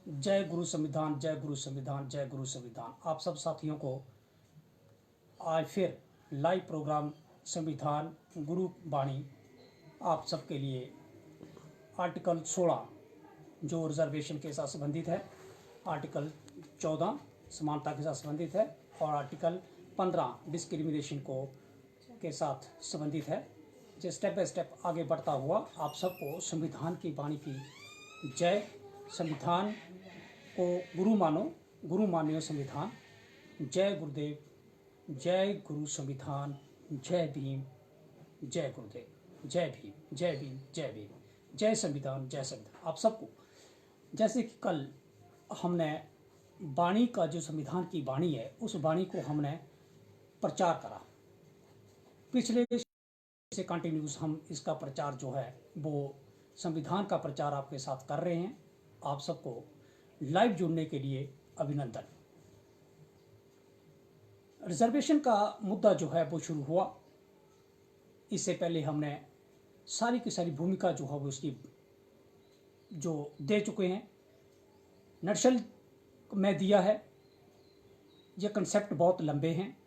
जय गुरु संविधान, जय गुरु संविधान, जय गुरु संविधान। आप सब साथियों को आज फिर लाइव प्रोग्राम संविधान गुरु वाणी आप सबके लिए आर्टिकल 16 जो रिजर्वेशन के साथ संबंधित है, आर्टिकल 14 समानता के साथ संबंधित है और आर्टिकल 15 डिस्क्रिमिनेशन को के साथ संबंधित है। जो स्टेप बाय स्टेप आगे बढ़ता हुआ आप सबको संविधान की वाणी की जय। संविधान को गुरु मानो, गुरु मानियो संविधान। जय गुरुदेव, जय गुरु संविधान, जय भीम, जय गुरुदेव, जय भीम, जय भीम, जय भीम, जय संविधान, जय संविधान। आप सबको जैसे कि कल हमने वाणी का जो संविधान की वाणी है उस वाणी को हमने प्रचार करा, पिछले से कंटिन्यूस हम इसका प्रचार जो है वो संविधान का प्रचार आपके साथ कर रहे हैं। आप सबको लाइव जुड़ने के लिए अभिनंदन। रिजर्वेशन का मुद्दा जो है वो शुरू हुआ। इससे पहले हमने सारी की सारी भूमिका जो है वो उसकी जो दे चुके हैं, नक्शल में दिया है। ये कंसेप्ट बहुत लंबे हैं।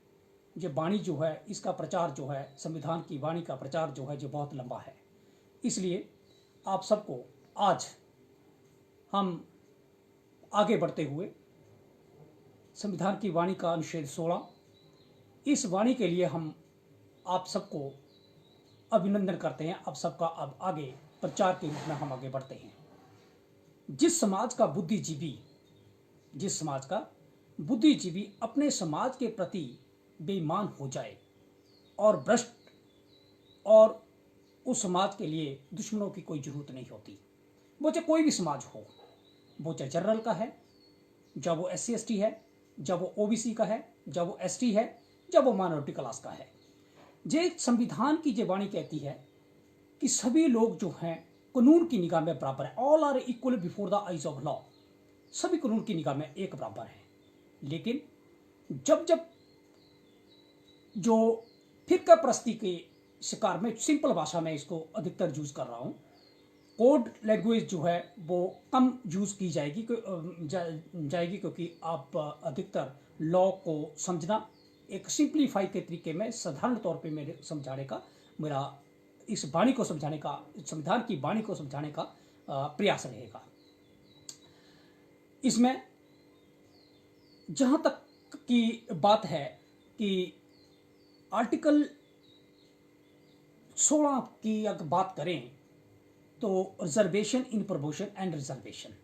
ये वाणी जो है इसका प्रचार जो है, संविधान की वाणी का प्रचार जो है जो बहुत लंबा है। इसलिए आप सबको आज हम आगे बढ़ते हुए संविधान की वाणी का अनुच्छेद 16, इस वाणी के लिए हम आप सबको अभिनंदन करते हैं। आप सबका अब आगे प्रचार के रूप में हम आगे बढ़ते हैं। जिस समाज का बुद्धिजीवी अपने समाज के प्रति बेईमान हो जाए और भ्रष्ट, और उस समाज के लिए दुश्मनों की कोई जरूरत नहीं होती। वो चाहे कोई भी समाज हो, वो चाहे जनरल का है, जब वो SC/ST है, जब वो OBC का है, जब वो ST है, जब वो माइनॉरिटी क्लास का है। जे संविधान की जो वाणी कहती है कि सभी लोग जो हैं कानून की निगाह में बराबर है। All are equal before the eyes of law. सभी कानून की निगाह में एक बराबर है। लेकिन जब जो फिरका परस्ती के शिकार में, सिंपल भाषा में इसको अधिकतर यूज कर रहा हूं, कोड लैंग्वेज जो है वो कम यूज की जाएगी क्योंकि आप अधिकतर लॉ को समझना एक सिंप्लीफाई के तरीके में, साधारण तौर पे मेरे समझाने का, मेरा इस वाणी को समझाने का, संविधान की वाणी को समझाने का प्रयास रहेगा। इसमें जहां तक की बात है कि आर्टिकल 16 की अगर बात करें तो reservation in proportion and reservation,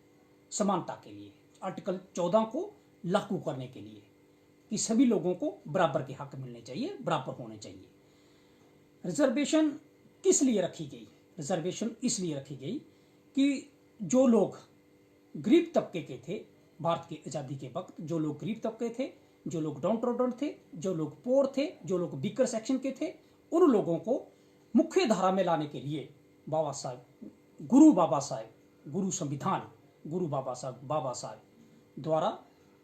समानता के लिए आर्टिकल 14 को लागू करने के लिए कि सभी लोगों को बराबर के हक मिलने चाहिए, बराबर होने चाहिए। रिजर्वेशन किस लिए रखी गई? रिजर्वेशन इसलिए रखी गई कि जो लोग गरीब तबके के थे, भारत की आज़ादी के वक्त जो लोग गरीब तबके थे, जो लोग डाउन ट्रोडन थे, जो लोग पोर थे, जो लोग वीकर सेक्शन के थे, उन लोगों को मुख्य धारा में लाने के लिए गुरु संविधान, गुरु बाबा साहब द्वारा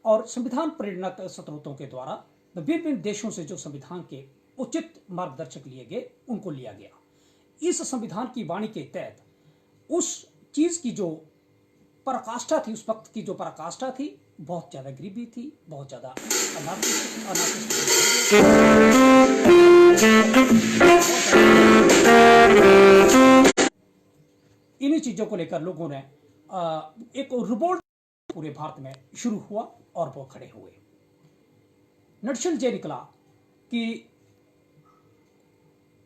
और संविधान प्रेरणा स्रोतों के द्वारा विभिन्न देशों से जो संविधान के उचित मार्गदर्शक लिए गए उनको लिया गया। इस संविधान की वाणी के तहत उस चीज की जो पराकाष्ठा थी, उस वक्त की जो पराकाष्ठा थी, बहुत ज्यादा गरीबी थी, बहुत ज्यादा इन्हीं चीजों को लेकर लोगों ने एक रिवोल्ट पूरे भारत में शुरू हुआ और वो खड़े हुए। नक्शल जे निकला कि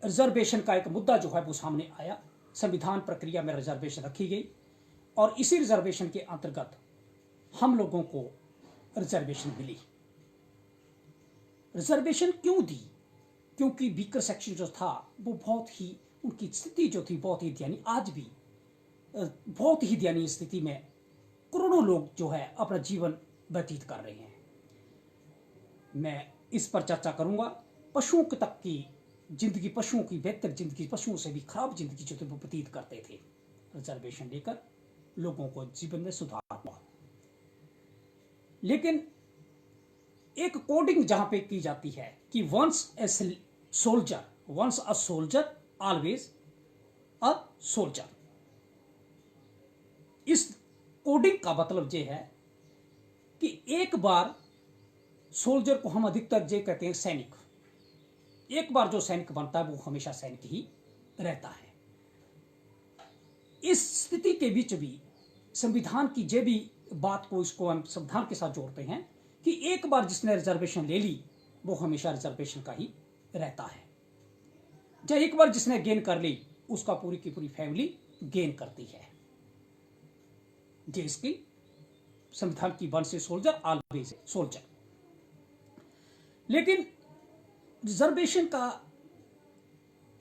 रिजर्वेशन का एक मुद्दा जो है वो सामने आया। संविधान प्रक्रिया में रिजर्वेशन रखी गई और इसी रिजर्वेशन के अंतर्गत हम लोगों को रिजर्वेशन मिली। रिजर्वेशन क्यों दी? क्योंकि वीकर सेक्शन जो था वो बहुत ही, उनकी स्थिति जो थी बहुत ही दयनीय, आज भी बहुत ही दयनीय स्थिति में करोड़ों लोग जो है अपना जीवन व्यतीत कर रहे हैं। मैं इस पर चर्चा करूंगा। पशुओं तक की जिंदगी, पशुओं की बेहतर जिंदगी, पशुओं से भी खराब जिंदगी जो थे वो व्यतीत करते थे। रिजर्वेशन लेकर लोगों को जीवन में सुधार हुआ। लेकिन एक कोडिंग जहां पे की जाती है कि once a soldier always a soldier. इस कोडिंग का मतलब ये है कि एक बार सोल्जर को हम अधिकतर ये कहते हैं सैनिक, एक बार जो सैनिक बनता है वो हमेशा सैनिक ही रहता है। इस स्थिति के बीच भी संविधान की जे भी बात को, इसको हम संविधान के साथ जोड़ते हैं कि एक बार जिसने रिजर्वेशन ले ली वो हमेशा रिजर्वेशन का ही रहता है। जब एक बार जिसने गेन कर ली उसका पूरी की पूरी फैमिली गेन करती है। इसकी संविधान की वन से सोल्जर ऑलवेज सोल्जर। लेकिन रिजर्वेशन का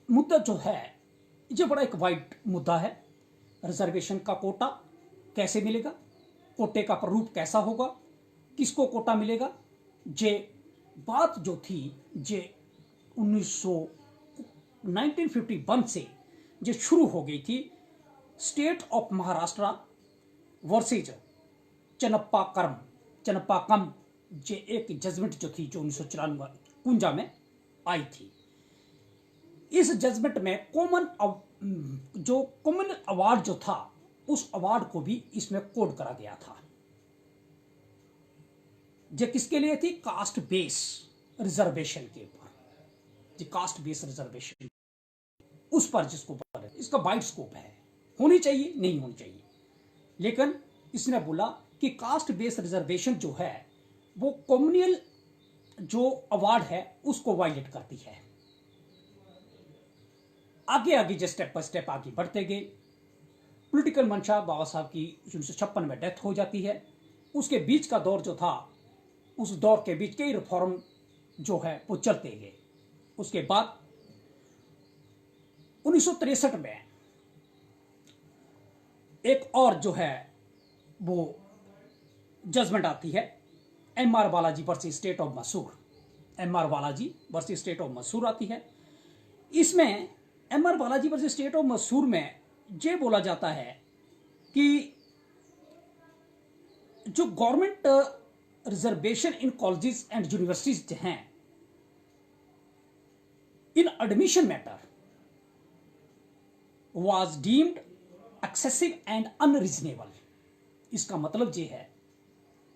मुद्दा जो है ये बड़ा एक वाइड मुद्दा है। रिजर्वेशन का कोटा कैसे मिलेगा, कोटे का प्रारूप कैसा होगा, किसको कोटा मिलेगा, जे बात जो थी जे 1951 से जो शुरू हो गई थी, स्टेट ऑफ महाराष्ट्र वर्सेज चन्नप्पाकम, जे एक जजमेंट जो थी जो 1954 में आई थी। इस जजमेंट में कॉमन अवार्ड जो था उस अवार्ड को भी इसमें कोड करा गया था। जो किसके लिए थी, कास्ट बेस रिजर्वेशन के ऊपर, जो कास्ट बेस रिजर्वेशन उस पर जिसको पर इसका वाइड स्कोप है, होनी चाहिए नहीं होनी चाहिए, लेकिन इसने बोला कि कास्ट बेस रिजर्वेशन जो है वो कॉम्युनल जो अवार्ड है उसको वायलेट करती है। आगे आगे जो स्टेप बाय स्टेप आगे बढ़ते गए, पॉलिटिकल मंशा बाबा साहब की 1956 में डेथ हो जाती है। उसके बीच का दौर जो था, उस दौर के बीच कई रिफॉर्म जो है वो चलते गए। उसके बाद 1963 में एक और जो है वो जजमेंट आती है, M R Balaji versus state of Mysore. M R Balaji versus state of Mysore आती है। इसमें M R Balaji versus state of Mysore में ये बोला जाता है कि जो government reservation in colleges and universities हैं, in admission matter was deemed excessive and unreasonable. इसका मतलब ये है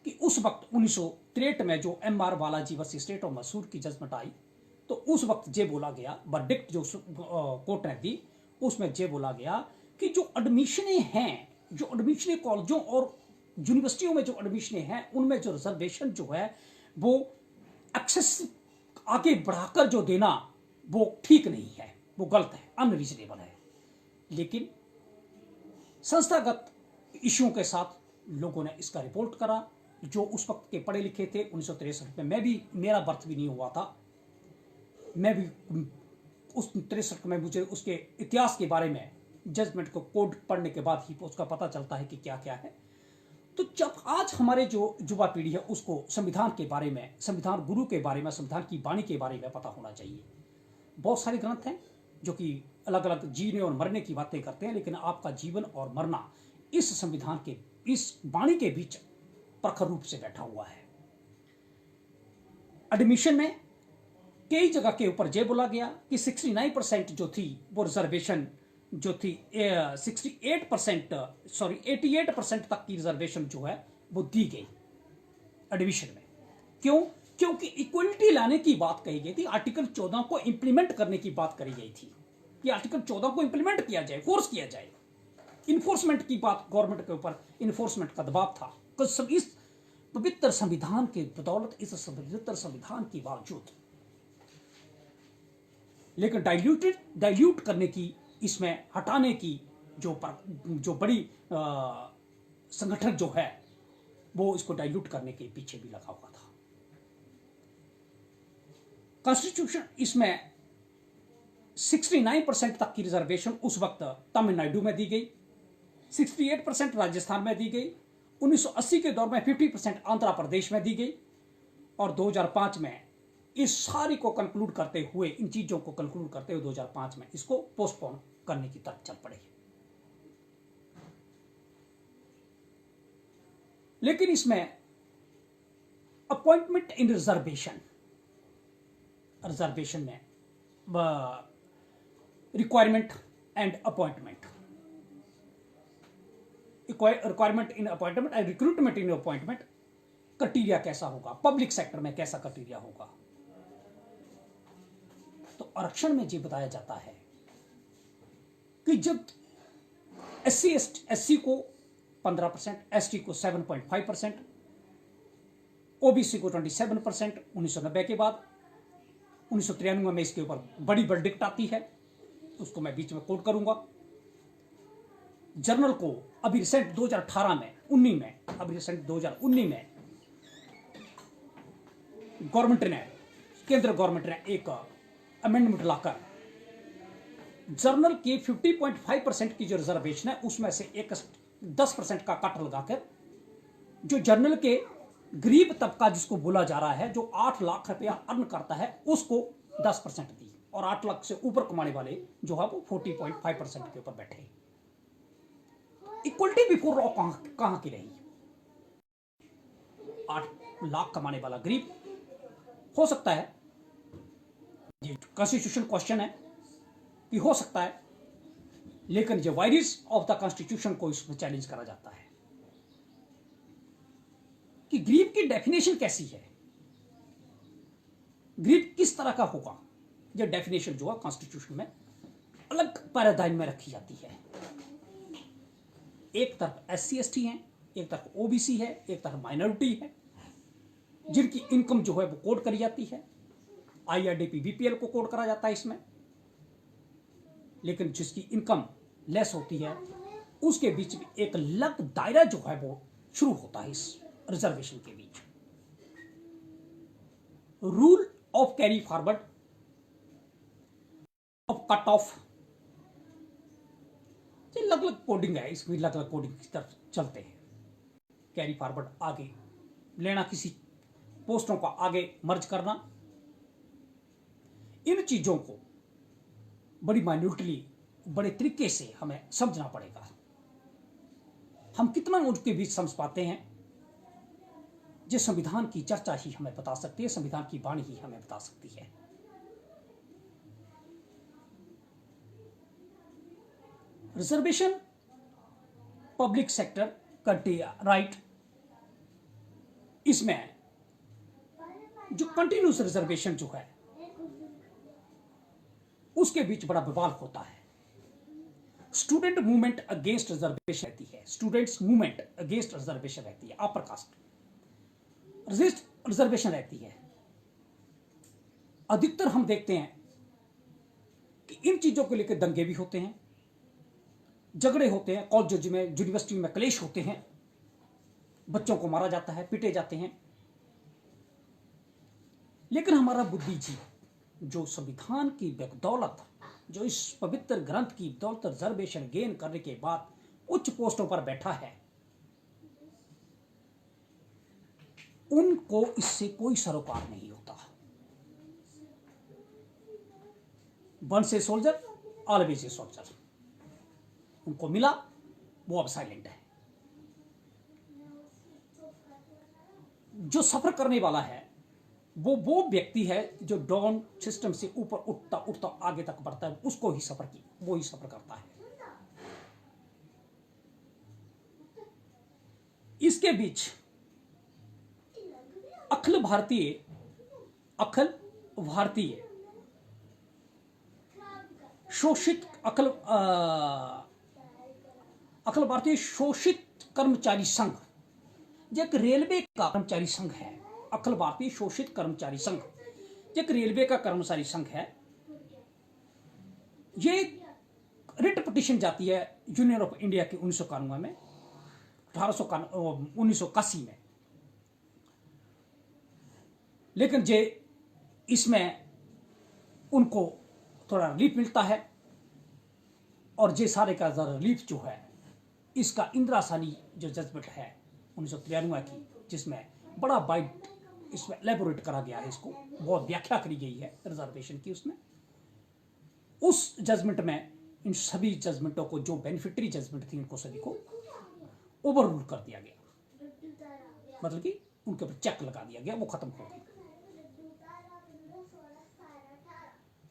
कि उस वक्त 1963 में जो M R Balaji versus state of Mysore की जजमेंट आई, तो उस वक्त ये बोला गया, वर्डिक्ट जो कोर्ट ने दी उसमें ये बोला गया कि जो एडमिशनें हैं, जो एडमिशनें कॉलेजों और यूनिवर्सिटियों में जो एडमिशनें हैं उनमें जो रिजर्वेशन जो है वो एक्सेस आगे बढ़ाकर जो देना वो ठीक नहीं है, वो गलत है, अनरीजनेबल है। लेकिन संस्थागत इश्यूओं के साथ लोगों ने इसका रिपोर्ट करा, जो उस वक्त के पढ़े लिखे थे। 1963 में मैं भी, मेरा बर्थ भी नहीं हुआ था, मैं भी उस 63 में मुझे उसके इतिहास के बारे में जजमेंट को कोड पढ़ने के बाद ही उसका पता चलता है कि क्या क्या है। तो जब आज हमारे जो युवा पीढ़ी है उसको संविधान के बारे में, संविधान गुरु के बारे में, संविधान की वाणी के बारे में पता होना चाहिए। बहुत सारे ग्रंथ हैं जो कि अलग अलग जीने और मरने की बातें करते हैं, लेकिन आपका जीवन और मरना इस संविधान के, इस वाणी के बीच प्रखर रूप से बैठा हुआ है। एडमिशन में कई जगह के ऊपर यह बोला गया कि 69% जो थी वो रिजर्वेशन जो थी 88% तक की रिजर्वेशन जो है वो दी गई एडमिशन में। क्यों? क्योंकि इक्वलिटी लाने की बात कही गई थी, आर्टिकल 14 को इंप्लीमेंट करने की बात करी गई थी कि आर्टिकल 14 को इंप्लीमेंट किया जाए, फोर्स किया जाए। इन्फोर्समेंट की बात, गवर्नमेंट के ऊपर इन्फोर्समेंट का दबाव था। इस पवित्र संविधान के बदौलत, इस पवित्र संविधान के बावजूद, लेकिन डाइल्यूट करने की, इसमें हटाने की जो बड़ी संगठन जो है वो इसको डाइल्यूट करने के पीछे भी लगा हुआ था। कॉन्स्टिट्यूशन इसमें 69% तक की रिजर्वेशन उस वक्त तमिलनाडु में दी गई, 68% राजस्थान में दी गई, 1980 के दौर में 50% आंध्र प्रदेश में दी गई, और 2005 में इस सारी को कंक्लूड करते हुए, इन चीजों को कंक्लूड करते हुए 2005 में इसको पोस्टपोन करने की तरफ चल पड़े। लेकिन इसमें अपॉइंटमेंट इन रिजर्वेशन में requirement and appointment, requirement in appointment and recruitment in appointment criteria कैसा होगा, पब्लिक सेक्टर में कैसा क्राइटेरिया होगा। तो आरक्षण में ये बताया जाता है कि जब एससी को 15%, एसटी को 7.5%, ओबीसी को 27% 1990 के बाद। 1993 में इसके ऊपर बड़ी वर्डिक्ट आती है, उसको मैं बीच में कोट करूंगा। जनरल को अभी रिसेंट 2018 में 19 में अभी रिसेंट 2019 में गवर्नमेंट ने, केंद्र गवर्नमेंट ने एक अमेंडमेंट लाकर जनरल की 50.5% की जो रिजर्वेशन है उसमें से एक 10% का कट लगाकर जो जनरल के गरीब तबका जिसको बोला जा रहा है, जो 8 लाख रुपया अर्न करता है, उसको 10% दी, और 8 लाख से ऊपर कमाने वाले जो है वो 40.5% के ऊपर बैठे। इक्वलिटी बिफोर लॉ कहां की रही? 8 लाख कमाने वाला गरीब हो सकता है, ये कॉन्स्टिट्यूशन क्वेश्चन है कि हो सकता है, लेकिन जो वायरिस ऑफ द कॉन्स्टिट्यूशन को इसमें चैलेंज करा जाता है कि गरीब की डेफिनेशन कैसी है, गरीब किस तरह का होगा। ये डेफिनेशन जो है कॉन्स्टिट्यूशन में अलग पैराडाइम में रखी जाती है। एक तरफ एससी एसटी है, एक तरफ ओबीसी है, एक तरफ माइनॉरिटी है, जिनकी इनकम जो है वो कोड करी जाती है। आईआरडीपी बीपीएल को कोड करा जाता है इसमें, लेकिन जिसकी इनकम लेस होती है उसके बीच में एक अलग दायरा जो है वो शुरू होता है इस रिजर्वेशन के बीच। Rule of carry forward of cut off, अलग अलग कोडिंग है, इसमें अलग अलग कोडिंग की तरफ चलते हैं। कैरी फॉरवर्ड आगे लेना, किसी पोस्टों को आगे मर्ज करना, इन चीजों को बड़ी माइन्यूटली, बड़े तरीके से हमें समझना पड़ेगा। हम कितना उनके बीच समझ पाते हैं, जो संविधान की चर्चा ही हमें बता सकती है, संविधान की वाणी ही हमें बता सकती है। रिजर्वेशन पब्लिक सेक्टर राइट, इसमें जो कंटिन्यूस रिजर्वेशन जो है उसके बीच बड़ा विवाद होता है। स्टूडेंट मूवमेंट अगेंस्ट रिजर्वेशन रहती है, स्टूडेंट्स मूवमेंट अगेंस्ट रिजर्वेशन रहती है, अपर कास्ट रिजर्वेशन रहती है। अधिकतर हम देखते हैं कि इन चीजों को लेकर दंगे भी होते हैं, झगड़े होते हैं, कॉलेज में, यूनिवर्सिटी में क्लेश होते हैं, बच्चों को मारा जाता है, पीटे जाते हैं। लेकिन हमारा बुद्धिजीवी जो संविधान की बदौलत, जो इस पवित्र ग्रंथ की बदौलत रिजर्वेशन गेन करने के बाद उच्च पोस्टों पर बैठा है, उनको इससे कोई सरोकार नहीं होता। Once a soldier always a soldier, उनको मिला, वो अब साइलेंट है। जो सफर करने वाला है वो व्यक्ति है जो डाउन सिस्टम से ऊपर उठता उठता आगे तक बढ़ता है, उसको ही सफर की, वो ही सफर करता है। इसके बीच अखिल भारतीय शोषित अखिल भारतीय शोषित कर्मचारी संघ, जो एक रेलवे का कर्मचारी संघ है। अखिल भारतीय शोषित कर्मचारी संघ एक रेलवे का कर्मचारी संघ है। ये रिट पिटीशन जाती है यूनियन ऑफ इंडिया के 1991 में, 1981 में। लेकिन जे इसमें उनको थोड़ा रिलीफ मिलता है, और जे सारे का रिलीफ जो है इसका इंदिरा सानी जो जजमेंट है 1993 की, जिसमें बड़ा वाइड इसमें एलेबोरेट करा गया है, इसको बहुत व्याख्या करी गई है रिजर्वेशन की, उसमें उस जजमेंट में इन सभी जजमेंटों को, जो बेनिफिटरी जजमेंट थी, उनको सभी को ओवर रूल कर दिया गया, मतलब कि उनके ऊपर चेक लगा दिया गया, वो खत्म हो गई।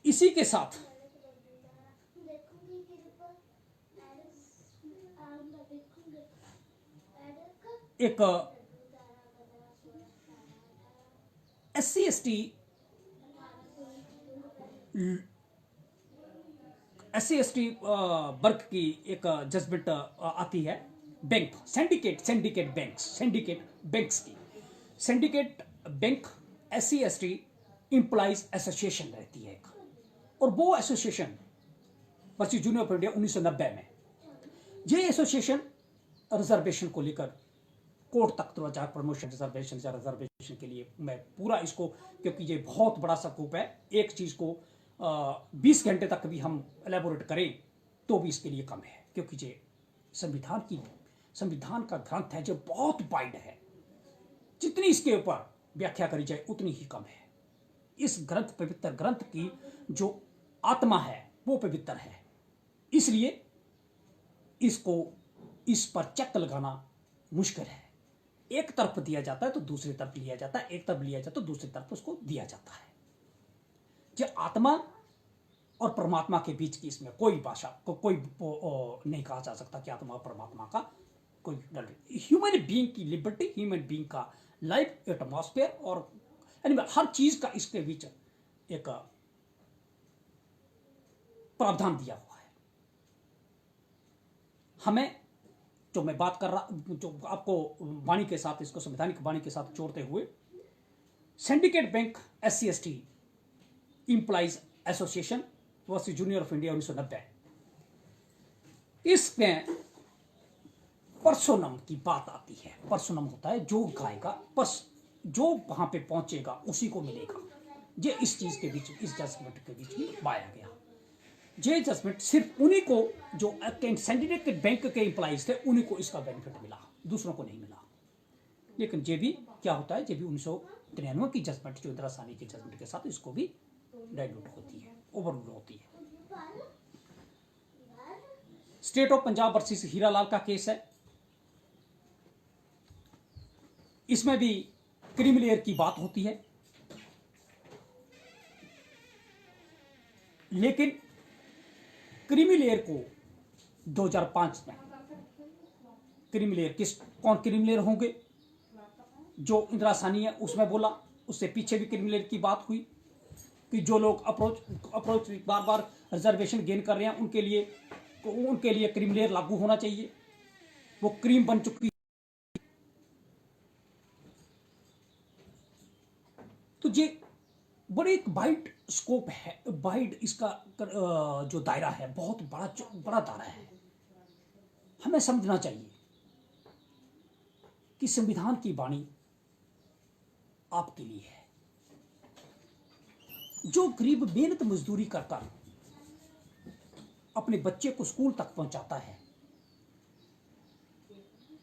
इसी के साथ एक SC ST वर्ग की एक जजमेंट आती है बैंक सिंडिकेट बैंक्स की। Syndicate bank SC employees association रहती है एक, और वो association versus union of India 1990 में, ये एसोसिएशन रिजर्वेशन को लेकर कोर्ट तक तो जाकर प्रमोशन रिजर्वेशन के लिए, मैं पूरा इसको, क्योंकि ये बहुत बड़ा स्कोप है, एक चीज को 20 घंटे तक भी हम एलेबोरेट करें तो भी इसके लिए कम है, क्योंकि ये संविधान का ग्रंथ है जो बहुत वाइड है, जितनी इसके ऊपर व्याख्या करी जाए उतनी ही कम है। इस पवित्र ग्रंथ की जो आत्मा है वो पवित्र है, इसलिए इस पर चेक लगाना मुश्किल है। एक तरफ दिया जाता है तो दूसरी तरफ लिया जाता है, एक तरफ लिया जाता है तो दूसरी तरफ उसको दिया जाता है। जो आत्मा और परमात्मा के बीच की इसमें कोई भाषा कोई नहीं कहा जा सकता कि आत्मा और परमात्मा का कोई ह्यूमन बीइंग की लिबर्टी, ह्यूमन बीइंग का लाइफ, एटमॉस्फेयर और हर चीज का इसके बीच एक प्रावधान दिया हुआ है। हमें जो मैं बात कर रहा, जो आपको वाणी के साथ, इसको संवैधानिक वाणी के साथ जोड़ते हुए, syndicate bank SC employees association versus union of India 1990, इसमें पर्सोनम की बात आती है। पर्सोनम होता है जो गाएगा, जो वहां पे पहुंचेगा उसी को मिलेगा। ये इस चीज के बीच, इस जजमेंट के बीच में पाया गया। ये जजमेंट सिर्फ उन्हीं को, जो सिंडिकेट बैंक के एम्प्लॉइज थे, उन्हीं को इसका बेनिफिट मिला, दूसरों को नहीं मिला। लेकिन ये भी क्या होता है, ये भी 1993 की जजमेंट, जो इंदिरा साहनी की जजमेंट के साथ इसको भी डाइल्यूट होती है, ओवररूल होती है। State of Punjab versus Hiralal का केस है, इसमें भी क्रीमी लेयर की बात होती है, लेकिन क्रीमी लेयर को 2005 में, क्रीमी लेयर कौन क्रीमी लेयर होंगे, जो इंदिरा साहनी है उसमें बोला, उससे पीछे भी क्रीमी लेयर की बात हुई कि जो लोग अप्रोच बार बार रिजर्वेशन गेन कर रहे हैं उनके लिए क्रीमी लेयर लागू होना चाहिए, वो क्रीम बन चुकी। तो ये बड़े एक वाइड स्कोप है, वाइड इसका जो दायरा है, बहुत बड़ा दायरा है। हमें समझना चाहिए कि संविधान की वाणी आपके लिए है। जो गरीब मेहनत मजदूरी करकर अपने बच्चे को स्कूल तक पहुंचाता है,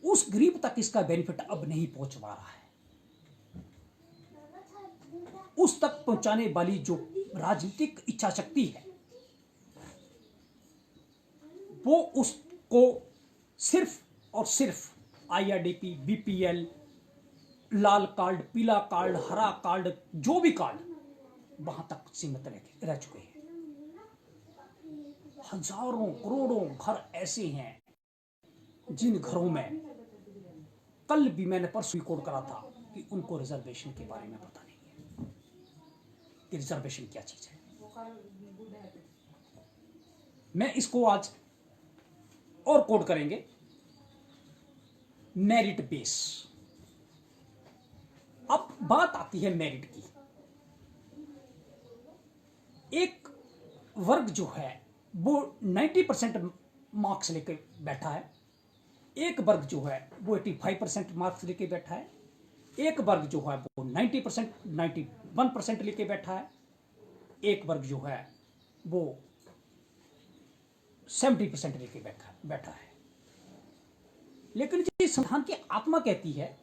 उस गरीब तक इसका बेनिफिट अब नहीं पहुंच पा रहा है। उस तक पहुंचाने वाली जो राजनीतिक इच्छा शक्ति है, वो उसको सिर्फ और सिर्फ IRDP, BPL, लाल कार्ड, पीला कार्ड, हरा कार्ड, जो भी कार्ड, वहां तक सीमित रह चुके हैं। हजारों करोड़ों घर ऐसे हैं जिन घरों में, कल भी मैंने परसों रिकॉर्ड करा था कि उनको रिजर्वेशन के बारे में पता नहीं है कि रिजर्वेशन क्या चीज है। मैं इसको आज और कोड करेंगे, मेरिट बेस। अब बात आती है मेरिट की। एक वर्ग जो है वो 90% मार्क्स लेके बैठा है, एक वर्ग जो है वो 85% मार्क्स लेके बैठा है, एक वर्ग जो है वो 90%, 91% लेके बैठा है, एक वर्ग जो है वो 70% लेके बैठा है। लेकिन जिस संविधान की आत्मा कहती है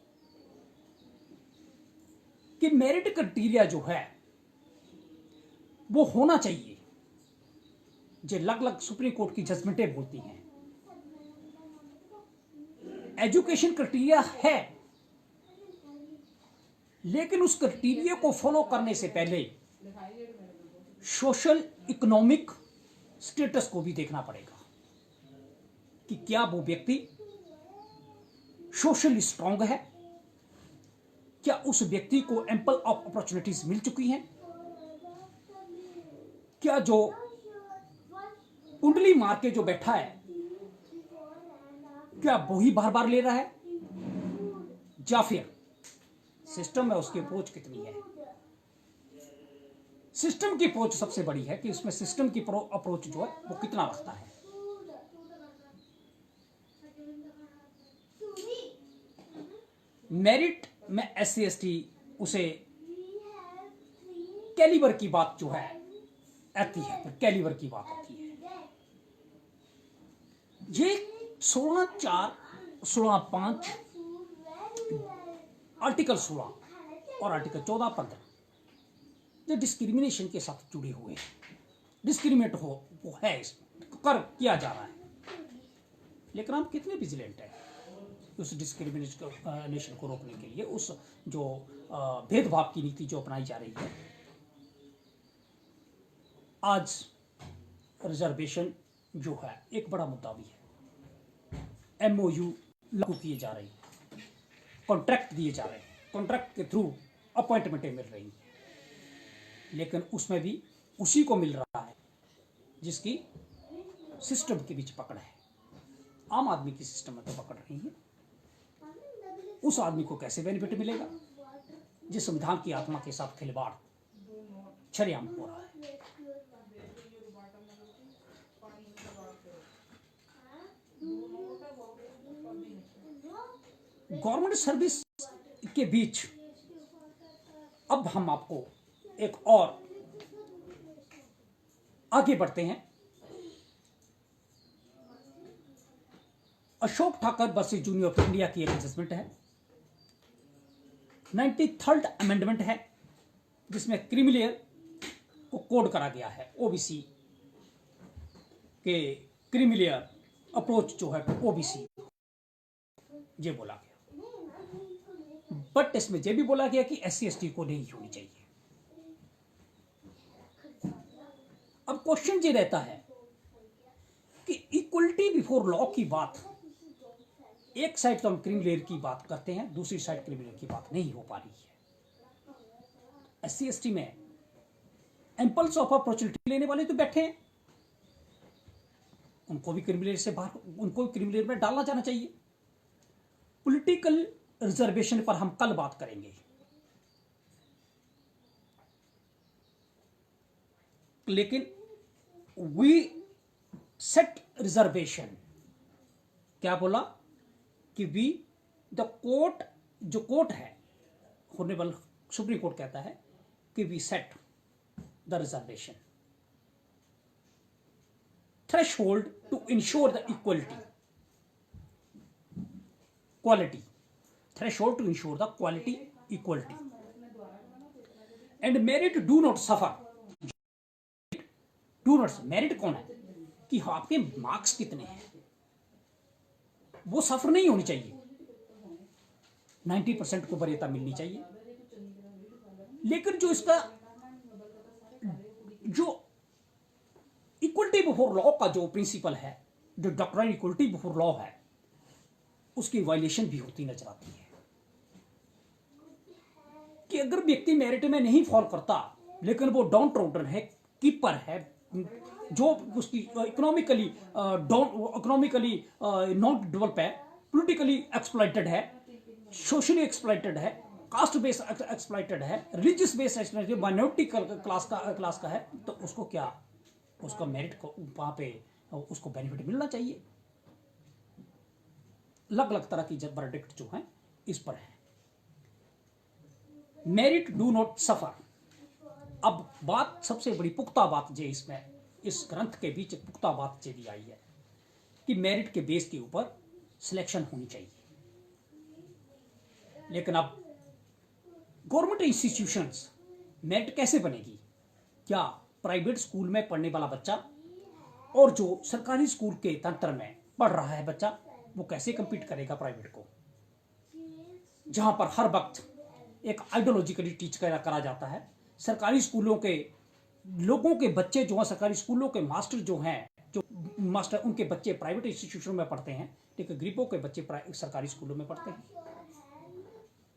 कि मेरिट क्राइटेरिया जो है वो होना चाहिए, जो अलग-अलग सुप्रीम कोर्ट की जजमेंटें बोलती हैं, एजुकेशन क्राइटेरिया है, लेकिन उस क्राइटेरिया को फॉलो करने से पहले सोशल इकोनॉमिक स्टेटस को भी देखना पड़ेगा कि क्या वो व्यक्ति सोशली स्ट्रांग है? क्या उस व्यक्ति को एम्पल ऑफ अपॉर्चुनिटीज मिल चुकी हैं? क्या जो कुंडली मार के जो बैठा है, क्या वही बार बार ले रहा है, या फिर सिस्टम में उसकी अप्रोच कितनी है? सिस्टम की अप्रोच सबसे बड़ी है कि उसमें सिस्टम की अप्रोच जो है वो कितना रखता है। मेरिट में SC ST उसे कैलिबर की बात जो है आती है, फिर कैलिबर की बात आती है। ये 16(4), 16(5), आर्टिकल 16 और आर्टिकल 14-15 ये डिस्क्रिमिनेशन के साथ जुड़े हुए हैं। डिस्क्रिमिनेट हो वो है, कर किया जा रहा है, लेकिन हम कितने विजिलेंट हैं उस डिस्क्रिमिनेशन को रोकने के लिए, उस जो भेदभाव की नीति जो अपनाई जा रही है। आज रिजर्वेशन जो है एक बड़ा मुद्दा भी है। MOU लागू किए जा रहे हैं, कॉन्ट्रैक्ट दिए जा रहे हैं, कॉन्ट्रैक्ट के थ्रू अपॉइंटमेंटें मिल रही हैं, लेकिन उसमें भी उसी को मिल रहा है जिसकी सिस्टम के बीच पकड़ है। आम आदमी की सिस्टम में तो पकड़ रही है। उस आदमी को कैसे बेनिफिट मिलेगा जिस संविधान की आत्मा के साथ खिलवाड़ छरेआम हो रहा है। गवर्नमेंट सर्विस के बीच अब हम आपको एक और आगे बढ़ते हैं। Ashok Thakur versus union of India की एक जजमेंट है, 93rd अमेंडमेंट है, जिसमें क्रिमिलेयर को कोड करा गया है। OBC के क्रिमिलेयर अप्रोच जो है OBC ये बोला गया, बट इसमें यह भी बोला गया कि SC ST को नहीं होनी चाहिए। अब क्वेश्चन ये रहता है कि इक्वलिटी बिफोर लॉ की बात, एक साइड तो हम क्रिमिलेयर की बात करते हैं, दूसरी साइड क्रिमिलेयर की बात नहीं हो पा रही है। SC ST में एम्पल्स ऑफ अपॉर्चुनिटी लेने वाले तो बैठे हैं, उनको भी क्रिमिलेयर से बाहर, उनको भी क्रिमिलेयर में डालना जाना चाहिए। पॉलिटिकल रिजर्वेशन पर हम कल बात करेंगे, लेकिन वी सेट रिजर्वेशन, क्या बोला कि वी द कोर्ट, जो कोर्ट है ऑनरेबल सुप्रीम कोर्ट कहता है कि we set the reservation threshold to ensure the equality quality, threshold to ensure the quality equality and merit do not suffer। do not, merit कौन है कि आपके marks कितने हैं, वो सफर नहीं होनी चाहिए। 90% को वरीयता मिलनी चाहिए, लेकिन जो इसका जो इक्वलिटी बिफोर लॉ का जो प्रिंसिपल है, जो डॉक्ट्राइन इक्वलिटी बिफोर लॉ है, उसकी वायलेशन भी होती नजर आती है। कि अगर व्यक्ति मेरिट में नहीं फॉल करता, लेकिन वो डाउन ट्रोडन है, कीपर है, जो उसकी इकोनॉमिकली नॉट डेवलप है, पॉलिटिकली एक्सप्लॉइटेड है, सोशली एक्सप्लॉइटेड है, कास्ट बेस एक्सप्लॉइटेड है, religious base exploited, minority class का है, तो उसको क्या, उसका मेरिट को वहां पे उसको बेनिफिट मिलना चाहिए। अलग अलग तरह की वर्डिक्ट जो है इस पर है। Merit do not suffer. अब बात सबसे बड़ी पुख्ता बात जो इसमें इस ग्रंथ के बीच पुख्ता बात जो दी आई है कि मेरिट के बेस के ऊपर सिलेक्शन होनी चाहिए, लेकिन अब गवर्नमेंट इंस्टीट्यूशंस मेरिट कैसे बनेगी? क्या प्राइवेट स्कूल में पढ़ने वाला बच्चा और जो सरकारी स्कूल के तंत्र में पढ़ रहा है बच्चा, वो कैसे कंपीट करेगा प्राइवेट को, जहां पर हर वक्त एक आइडियोलॉजिकली टीच करा जाता है। सरकारी स्कूलों के लोगों के बच्चे जो हैं, सरकारी स्कूलों के मास्टर जो हैं, जो मास्टर उनके बच्चे प्राइवेट इंस्टीट्यूशन में पढ़ते हैं, लेकिन गरीबों के बच्चे सरकारी स्कूलों में पढ़ते हैं।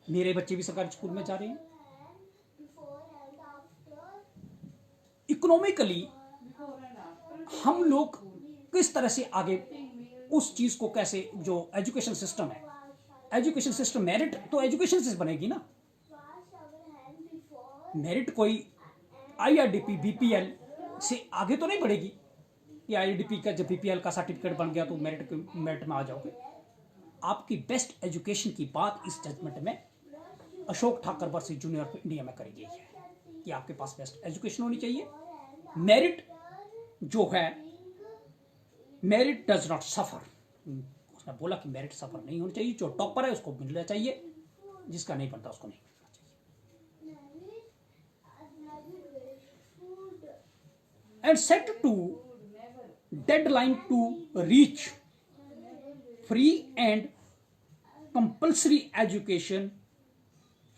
मेरे बच्चे भी सरकारी स्कूल में जा रहे हैं। इकोनॉमिकली हम लोग किस तरह से आगे उस चीज को कैसे, जो एजुकेशन सिस्टम है, एजुकेशन सिस्टम मेरिट तो एजुकेशन से बनेगी ना। मेरिट कोई आईआरडीपी बीपीएल से आगे तो नहीं बढ़ेगी कि आईआरडीपी का जब बीपीएल का सर्टिफिकेट बन गया तो मेरिट में आ जाओगे। आपकी बेस्ट एजुकेशन की बात इस जजमेंट में Ashok Thakur versus junior India में करी गई है कि आपके पास बेस्ट एजुकेशन होनी चाहिए। मेरिट जो है, मेरिट डज नॉट सफर। उसने बोला कि मेरिट सफर नहीं होनी चाहिए, जो टॉपर है उसको मिलना चाहिए, जिसका नहीं बनता उसको नहीं मिलना चाहिए। And set to deadline to reach free and compulsory education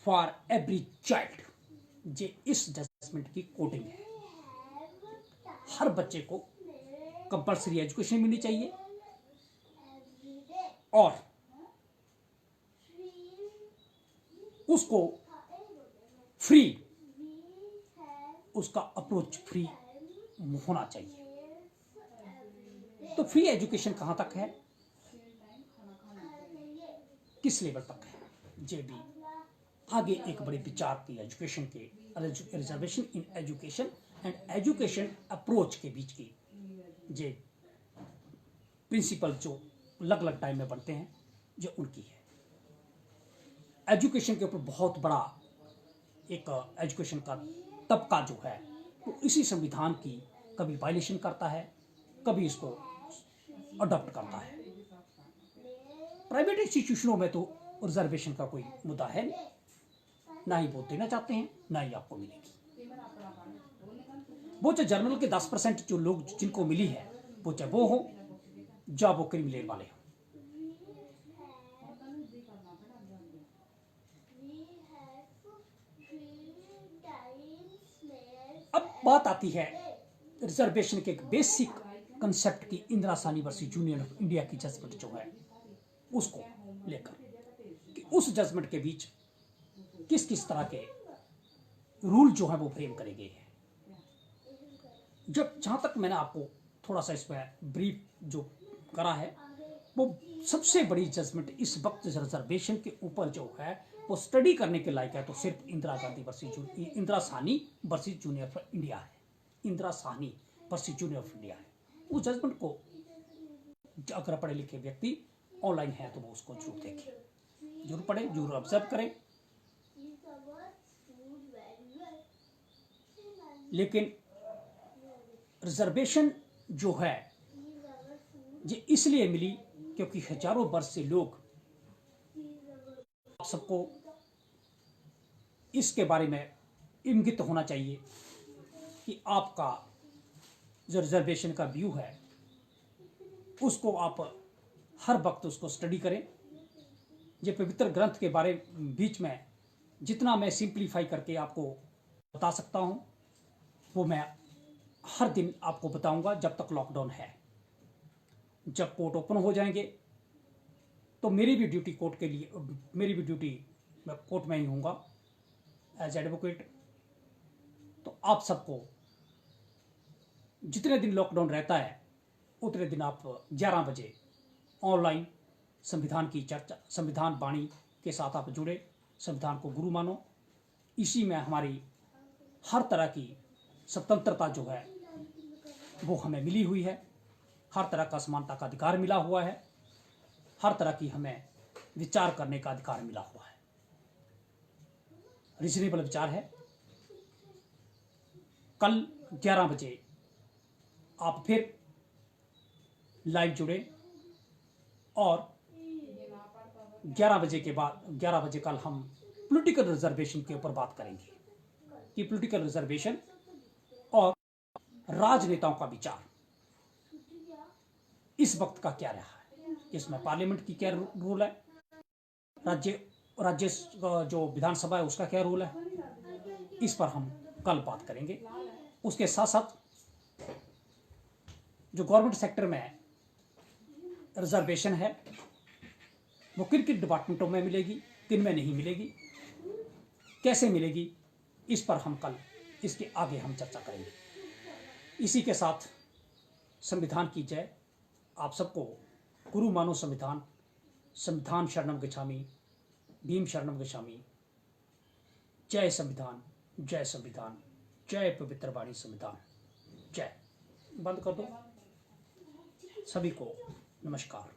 for every child. ये इस जजमेंट की कोडिंग है। हर बच्चे को कंपल्सरी एजुकेशन मिलनी चाहिए और उसको फ्री, उसका अप्रोच फ्री होना चाहिए। तो फ्री एजुकेशन कहां तक है, किस लेवल तक है, ये भी आगे एक बड़े विचार की एजुकेशन के, reservation in education and education approach के बीच की जे प्रिंसिपल जो अलग अलग टाइम में बनते हैं, जो उनकी है। एजुकेशन के ऊपर बहुत बड़ा एक एजुकेशन का तबका जो है वो इसी संविधान की कभी वायलेशन करता है, कभी इसको अडॉप्ट करता है। प्राइवेट इंस्टीट्यूशनों में तो रिजर्वेशन का कोई मुद्दा है नहीं, ना ही वो देना चाहते हैं, ना ही आपको मिलेगी। वो जो जर्नल के 10% जो लोग जिनको मिली है, वो चाहे वो हो या वो क्रिमिनल वाले हो। अब बात आती है रिजर्वेशन के एक बेसिक कंसेप्ट की, Indira Sawhney versus junior India की जजमेंट जो है उसको लेकर कि उस जजमेंट के बीच किस किस तरह के रूल जो है वो फ्रेम करे गए हैं। जब जहां तक मैंने आपको थोड़ा सा इसमें ब्रीफ जो करा है, वो सबसे बड़ी जजमेंट इस वक्त रिजर्वेशन के ऊपर जो है वो स्टडी करने के लायक है तो सिर्फ Indira Sawhney versus junior India है। Indira Sawhney versus junior India है। उस जजमेंट को अगर पढ़े लिखे व्यक्ति ऑनलाइन है तो वो उसको जरूर देखें, जरूर पढ़े, जरूर ऑब्जर्व करें। लेकिन रिजर्वेशन जो है ये इसलिए मिली क्योंकि हजारों वर्ष से लोग, सबको इसके बारे में इंगित होना चाहिए कि आपका जो रिजर्वेशन का व्यू है उसको आप हर वक्त उसको स्टडी करें। ये पवित्र ग्रंथ के बारे बीच में जितना मैं सिंप्लीफाई करके आपको बता सकता हूं वो मैं हर दिन आपको बताऊंगा जब तक लॉकडाउन है। जब कोर्ट ओपन हो जाएंगे तो मेरी भी ड्यूटी कोर्ट के लिए, मेरी भी ड्यूटी मैं कोर्ट में ही होऊंगा एज एडवोकेट। तो आप सबको जितने दिन लॉकडाउन रहता है उतने दिन आप 11 बजे ऑनलाइन संविधान की चर्चा, संविधान वाणी के साथ आप जुड़े, संविधान को गुरु मानो। इसी में हमारी हर तरह की स्वतंत्रता जो है वो हमें मिली हुई है, हर तरह का समानता का अधिकार मिला हुआ है, हर तरह की हमें विचार करने का अधिकार मिला हुआ है। रीजनेबल विचार है। कल 11 बजे आप फिर लाइव जुड़े और 11 बजे के बाद 11 बजे कल हम पॉलिटिकल रिजर्वेशन के ऊपर बात करेंगे कि पॉलिटिकल रिजर्वेशन और राजनेताओं का विचार इस वक्त का क्या रहा है, इसमें पार्लियामेंट की क्या रोल है, राज्य जो विधानसभा है उसका क्या रोल है, इस पर हम कल बात करेंगे। उसके साथ साथ जो गवर्नमेंट सेक्टर में रिजर्वेशन है वो किन किन डिपार्टमेंटों में मिलेगी, किन में नहीं मिलेगी, कैसे मिलेगी, इस पर हम कल इसके आगे हम चर्चा करेंगे। इसी के साथ संविधान की जय। आप सबको गुरु मानो संविधान, संविधान शरणम गच्छामि, भीम शरणम गच्छामि। जय संविधान, जय संविधान, जय पवित्र वाणी संविधान, जय। बंद कर दो। सभी को नमस्कार।